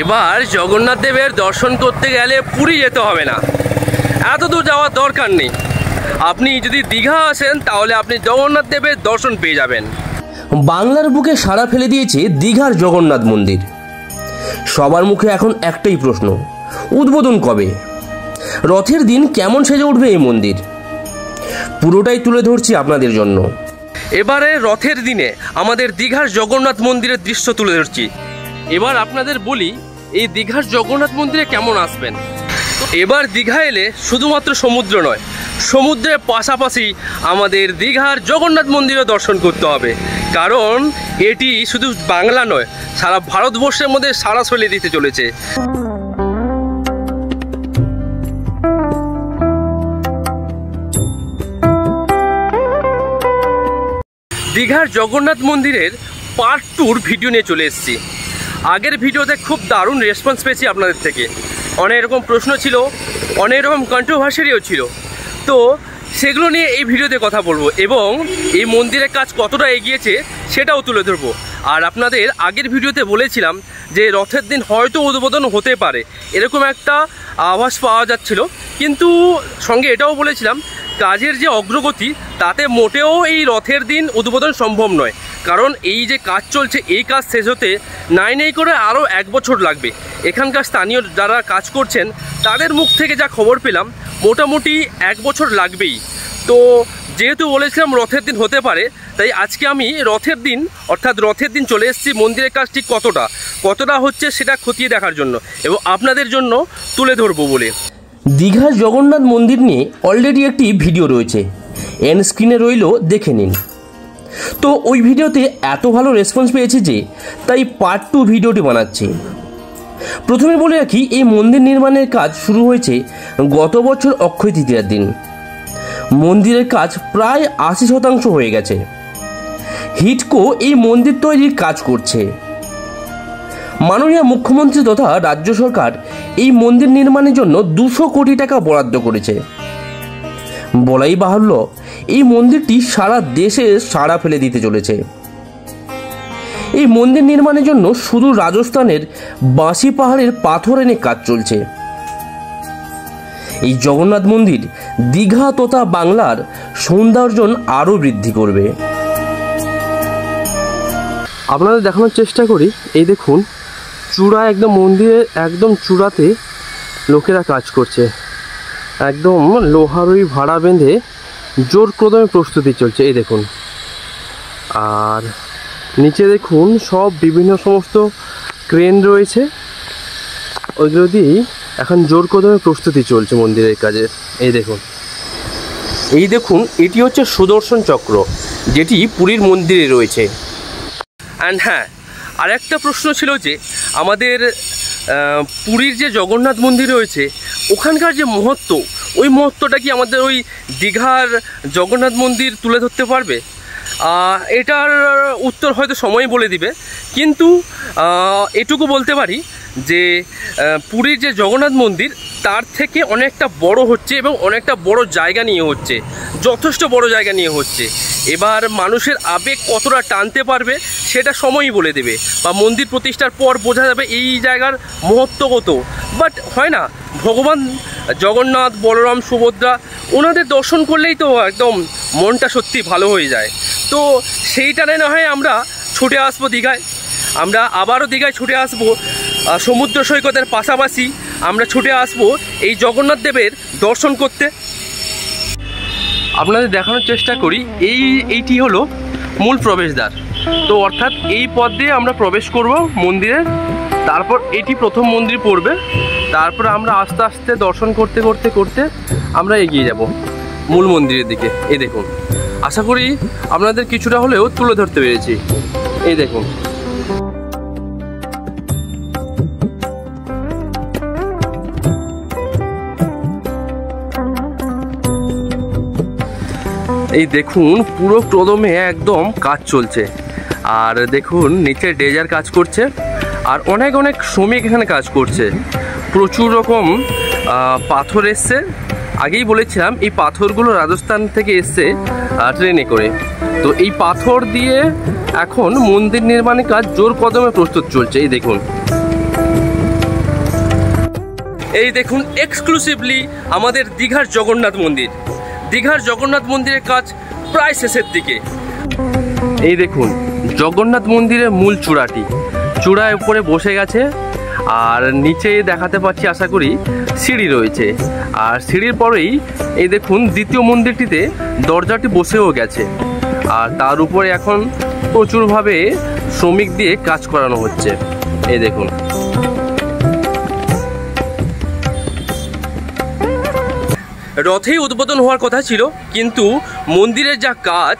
এবার জগন্নাথ দেবের দর্শন করতে গেলে পুরী যেতে হবে না, এত দূর যাওয়ার দরকার নেই। আপনি যদি দীঘা আসেন তাহলে আপনি জগন্নাথ দেবের দর্শন পেয়ে যাবেন। বাংলার বুকে সাড়া ফেলে দিয়েছে দীঘার জগন্নাথ মন্দির। সবার মুখে এখন একটাই প্রশ্ন, উদ্বোধন কবে? রথের দিন কেমন সেজে উঠবে এই মন্দির? পুরোটাই তুলে ধরছি আপনাদের জন্য। এবারে রথের দিনে আমাদের দীঘার জগন্নাথ মন্দিরের দৃশ্য তুলে ধরছি। এবার আপনাদের বলি এই দীঘার জগন্নাথ মন্দিরে কেমন আসবেন। এবার দীঘা এলে শুধুমাত্র সমুদ্র নয়, সমুদ্রের পাশাপাশি আমাদের দীঘার জগন্নাথ মন্দিরও দর্শন করতে হবে, কারণ এটি শুধু বাংলা নয়, সারা ভারতবর্ষের মধ্যে সাড়া ছড়িয়ে দিতে চলেছে। দীঘার জগন্নাথ মন্দিরের পার্ট 2 ভিডিও নিয়ে চলে এসেছি। আগের ভিডিওতে খুব দারুণ রেসপন্স পেয়েছি আপনাদের থেকে, অনেক রকম প্রশ্ন ছিল, অনেক রকম কন্ট্রোভার্সিও ছিল। তো সেগুলো নিয়ে এই ভিডিওতে কথা বলবো এবং এই মন্দিরের কাজ কতটা এগিয়েছে সেটাও তুলে ধরবো। আর আপনাদের আগের ভিডিওতে বলেছিলাম যে রথের দিন হয়তো উদ্বোধন হতে পারে, এরকম একটা আভাস পাওয়া যাচ্ছিল, কিন্তু সঙ্গে এটাও বলেছিলাম কাজের যে অগ্রগতি তাতে মোটেও এই রথের দিন উদ্বোধন সম্ভব নয়, কারণ এই যে কাজ চলছে এই কাজ শেষ হতে নাই করে আরও 1 বছর লাগবে। এখানকার স্থানীয় যারা কাজ করছেন তাদের মুখ থেকে যা খবর পেলাম মোটামুটি 1 বছর লাগবেই। তো যেহেতু বলেছিলাম রথের দিন হতে পারে, তাই আজকে আমি রথের দিন অর্থাৎ রথের দিন চলে এসেছি মন্দিরের কাজ ঠিক কতটা হচ্ছে সেটা খতিয়ে দেখার জন্য এবং আপনাদের জন্য তুলে ধরবো বলে। দীঘার জগন্নাথ মন্দির নিয়ে অলরেডি একটি ভিডিও রয়েছে, এন্ড স্ক্রিনে রইল, দেখে নিন। তো ওই ভিডিওতে এত ভালো রেসপন্স পেয়েছে যে তাই পার্ট 2 ভিডিওটি বানাচ্ছি। প্রথমে বলে রাখি এই মন্দির নির্মাণের কাজ শুরু হয়েছে গত বছর অক্ষয় তৃতীয়ার দিন। মন্দিরের কাজ প্রায় 80% হয়ে গেছে। হিডকো এই মন্দির তৈরির কাজ করছে। মাননীয় মুখ্যমন্ত্রী তথা রাজ্য সরকার এই মন্দির নির্মাণের জন্য 200 কোটি টাকা বরাদ্দ করেছে। বলাই বাহুল্য এই মন্দিরটি সারা দেশে সাড়া ফেলে দিতে চলেছে। এই মন্দির নির্মাণের জন্য শুধু রাজস্থানের বাঁশি পাহাড়ের পাথর এনে কাজ চলছে। এই জগন্নাথ মন্দির দীঘা তথা বাংলার সৌন্দর্যন আরও বৃদ্ধি করবে। আপনাদের দেখানোর চেষ্টা করি, এই দেখুন চূড়া, একদম মন্দিরের একদম চূড়াতে লোকেরা কাজ করছে। একদম লোহারই ভাড়া বেঁধে জোর কদমে প্রস্তুতি চলছে, এই দেখুন। আর নিচে দেখুন সব বিভিন্ন সমস্ত ক্রেন রয়েছে, ওইগুলো দিয়েই এখন জোর কদমে প্রস্তুতি চলছে মন্দিরের কাজের। এই দেখুন এটি হচ্ছে সুদর্শন চক্র, যেটি পুরীর মন্দিরে রয়েছে। অ্যান্ড হ্যাঁ, আরেকটা প্রশ্ন ছিল যে আমাদের পুরীর যে জগন্নাথ মন্দির রয়েছে ওখানকার যে মহত্ব, ওই মহত্বটা কি আমাদের ওই দীঘার জগন্নাথ মন্দির তুলে ধরতে পারবে? এটার উত্তর হয়তো সময় বলে দিবে, কিন্তু এটুকু বলতে পারি যে পুরীর যে জগন্নাথ মন্দির তার থেকে অনেকটা বড় হচ্ছে এবং অনেকটা বড় জায়গা নিয়ে হচ্ছে, যথেষ্ট বড় জায়গা নিয়ে হচ্ছে। এবার মানুষের আবেগ কতটা টানতে পারবে সেটা সময়ই বলে দেবে, বা মন্দির প্রতিষ্ঠার পর বোঝা যাবে এই জায়গার মহত্ব কত। বাট হয় না, ভগবান জগন্নাথ, বলরাম, সুভদ্রা ওনাদের দর্শন করলেই তো একদম মনটা সত্যি ভালো হয়ে যায়। তো সেইটারে না হয় আমরা ছুটে আসবো দীঘায়, আমরা আবারও দীঘায় ছুটে আসবো। সমুদ্র সৈকতের পাশাপাশি আমরা ছুটে আসবো এই জগন্নাথ দেবের দর্শন করতে। আপনাদের দেখানোর চেষ্টা করি, এইটি হলো মূল প্রবেশদ্বার। তো অর্থাৎ এই পথ দিয়ে আমরা প্রবেশ করব মন্দিরে, তারপর এটি প্রথম মন্দির পড়বে, তারপর আমরা আস্তে আস্তে দর্শন করতে করতে করতে আমরা এগিয়ে যাব মূল মন্দিরের দিকে। এই দেখুন, আশা করি আপনাদের কিছুটা হলেও তুলে ধরতে পেরেছি। এই দেখুন, এই দেখুন পুরো কদমে একদম কাজ চলছে। আর দেখুন নিচে ড্রেজার কাজ করছে, আর অনেক অনেক শ্রমিক এখানে কাজ করছে। প্রচুর রকম পাথর এসছে। আগেই বলেছিলাম এই পাথরগুলো রাজস্থান থেকে এসছে ট্রেনে করে। তো এই পাথর দিয়ে এখন মন্দির নির্মাণের কাজ জোর কদমে প্রস্তুত চলছে। এই দেখুন এই দেখুন এক্সক্লুসিভলি আমাদের দীঘার জগন্নাথ মন্দির। দীঘার জগন্নাথ মন্দিরের কাজ প্রায় শেষের দিকে। এই দেখুন জগন্নাথ মন্দিরের মূল চূড়ায় উপরে বসে গেছে, আর নিচে দেখাতে পাচ্ছি আশা করি সিঁড়ি রয়েছে, আর সিঁড়ির পরেই এই দেখুন দ্বিতীয় মন্দিরটিতে দরজাটি বসেও গেছে, আর তার উপরে এখন প্রচুরভাবে শ্রমিক দিয়ে কাজ করানো হচ্ছে। এই দেখুন রথেই উদ্বোধন হওয়ার কথা ছিল, কিন্তু মন্দিরের যা কাজ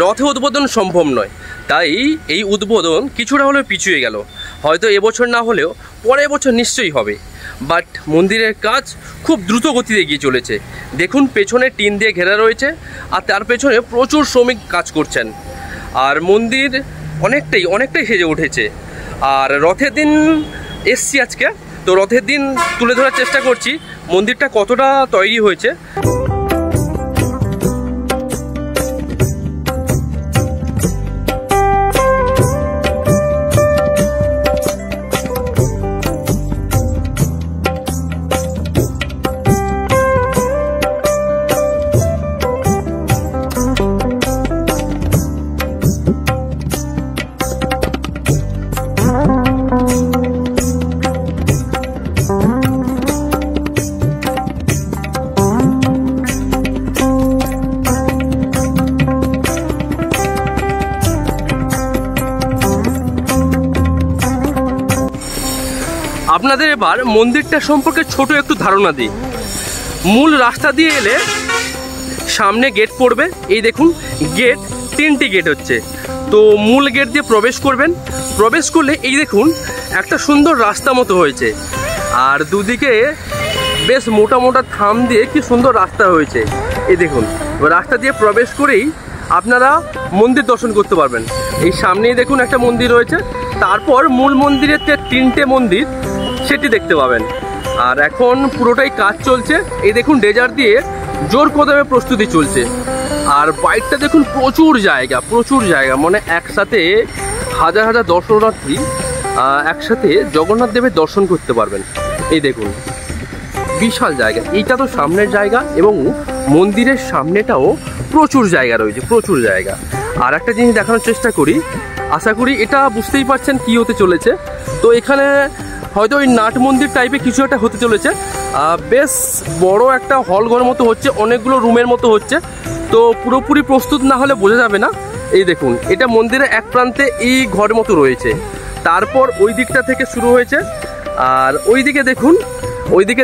রথে উদ্বোধন সম্ভব নয়, তাই এই উদ্বোধন কিছুটা হলেও পিছিয়ে গেল। হয়তো এবছর না হলেও পরের বছর নিশ্চয়ই হবে, বাট মন্দিরের কাজ খুব দ্রুত গতিতে এগিয়ে চলেছে। দেখুন পেছনে টিন দিয়ে ঘেরা রয়েছে, আর তার পেছনে প্রচুর শ্রমিক কাজ করছেন, আর মন্দির অনেকটাই সেজে উঠেছে। আর রথের দিন এসছি আজকে, তো রথের দিন তুলে ধরার চেষ্টা করছি মন্দিরটা কতটা তৈরি হয়েছে। আপনাদের এবার মন্দিরটা সম্পর্কে ছোট একটু ধারণা দিই। মূল রাস্তা দিয়ে এলে সামনে গেট পড়বে, এই দেখুন গেট, 3টি গেট হচ্ছে। তো মূল গেট দিয়ে প্রবেশ করবেন, প্রবেশ করলে এই দেখুন একটা সুন্দর রাস্তা মতো হয়েছে, আর দুদিকে বেশ মোটা মোটা থাম দিয়ে কি সুন্দর রাস্তা হয়েছে। এই দেখুন রাস্তা দিয়ে প্রবেশ করেই আপনারা মন্দির দর্শন করতে পারবেন। এই সামনেই দেখুন একটা মন্দির রয়েছে, তারপর মূল মন্দিরের যে 3টে মন্দির সেটি দেখতে পাবেন। আর এখন পুরোটাই কাজ চলছে, এই দেখুন ডেজার দিয়ে জোর কদমে প্রস্তুতি চলছে। আর বাইকটা দেখুন প্রচুর জায়গা, মানে একসাথে হাজার হাজার দর্শনার্থী একসাথে জগন্নাথ দেবের দর্শন করতে পারবেন। এই দেখুন বিশাল জায়গা, এইটা তো সামনের জায়গা, এবং মন্দিরের সামনেটাও প্রচুর জায়গা রয়েছে, প্রচুর জায়গা। আর একটা জিনিস দেখানোর চেষ্টা করি, আশা করি এটা বুঝতেই পারছেন কি হতে চলেছে। তো এখানে হয়তো ওই নাট মন্দির টাইপের কিছু একটা হতে চলেছে, বেশ বড় একটা হল ঘর মতো হচ্ছে, অনেকগুলো রুমের মতো হচ্ছে। তো পুরোপুরি প্রস্তুত না হলে বোঝা যাবে না। এই দেখুন এটা মন্দিরের এক প্রান্তে এই ঘর মতো রয়েছে, তারপর ওই দিকটা থেকে শুরু হয়েছে, আর ওইদিকে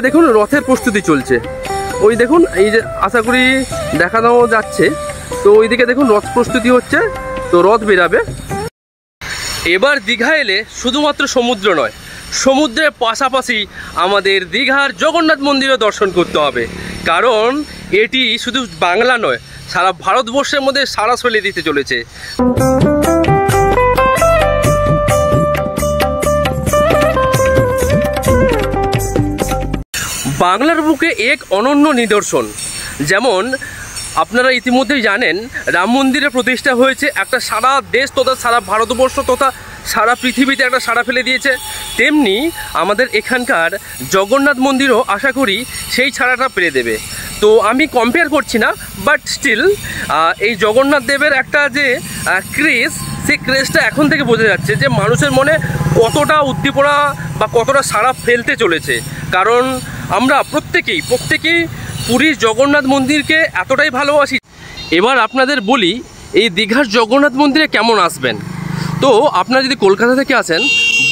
দেখুন রথের প্রস্তুতি চলছে। ওই দেখুন এই যে আশা করি দেখানো যাচ্ছে, তো ওইদিকে দেখুন রথ প্রস্তুতি হচ্ছে, তো রথ বেরাবে। এবার দীঘা এলে শুধুমাত্র সমুদ্র নয়, সমুদ্রের পাশাপাশি আমাদের দীঘার জগন্নাথ মন্দিরও দর্শন করতে হবে, কারণ এটি শুধু বাংলা নয়, সারা ভারতবর্ষের মধ্যে সাড়া ফেলে দিতে চলেছে। বাংলার বুকে এক অনন্য নিদর্শন। যেমন আপনারা ইতিমধ্যেই জানেন রাম মন্দিরের প্রতিষ্ঠা হয়েছে, একটা সারা দেশ তথা সারা ভারতবর্ষ তথা সারা পৃথিবীতে একটা সাড়া ফেলে দিয়েছে, তেমনি আমাদের এখানকার জগন্নাথ মন্দিরও আশা করি সেই ছাড়াটা পেরে দেবে। তো আমি কম্পেয়ার করছি না, বাট স্টিল এই জগন্নাথ দেবের একটা যে ক্রেজ, সেই ক্রেজটা এখন থেকে বোঝা যাচ্ছে যে মানুষের মনে কতটা উদ্দীপনা বা কতটা সাড়া ফেলতে চলেছে। কারণ আমরা প্রত্যেকেই পুরীর জগন্নাথ মন্দিরকে এতটাই ভালোবাসি। এবার আপনাদের বলি এই দীঘার জগন্নাথ মন্দিরে কেমন আসবেন। তো আপনারা যদি কলকাতা থেকে আসেন,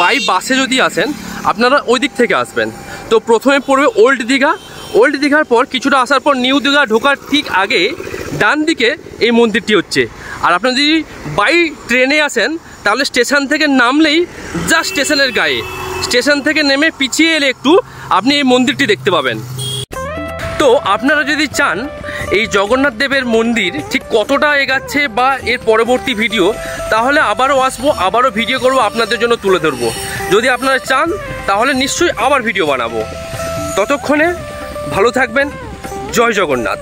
বাই বাসে যদি আসেন, আপনারা ওই দিক থেকে আসবেন। তো প্রথমে পড়বে ওল্ড দীঘার পর কিছুটা আসার পর নিউ দীঘা ঢোকার ঠিক আগে ডান দিকে এই মন্দিরটি হচ্ছে। আর আপনারা যদি বাই ট্রেনে আসেন তাহলে স্টেশন থেকে নামলেই জাস্ট স্টেশনের গায়ে, স্টেশন থেকে নেমে পিছিয়ে এলে একটু আপনি এই মন্দিরটি দেখতে পাবেন। তো আপনারা যদি চান এই জগন্নাথ দেবের মন্দির ঠিক কতটা এগাচ্ছে বা এর পরবর্তী ভিডিও, তাহলে আবারও আসবো, আবারও ভিডিও করব, আপনাদের জন্য তুলে ধরবো। যদি আপনারা চান তাহলে নিশ্চয়ই আবার ভিডিও বানাবো। ততক্ষণে ভালো থাকবেন। জয় জগন্নাথ।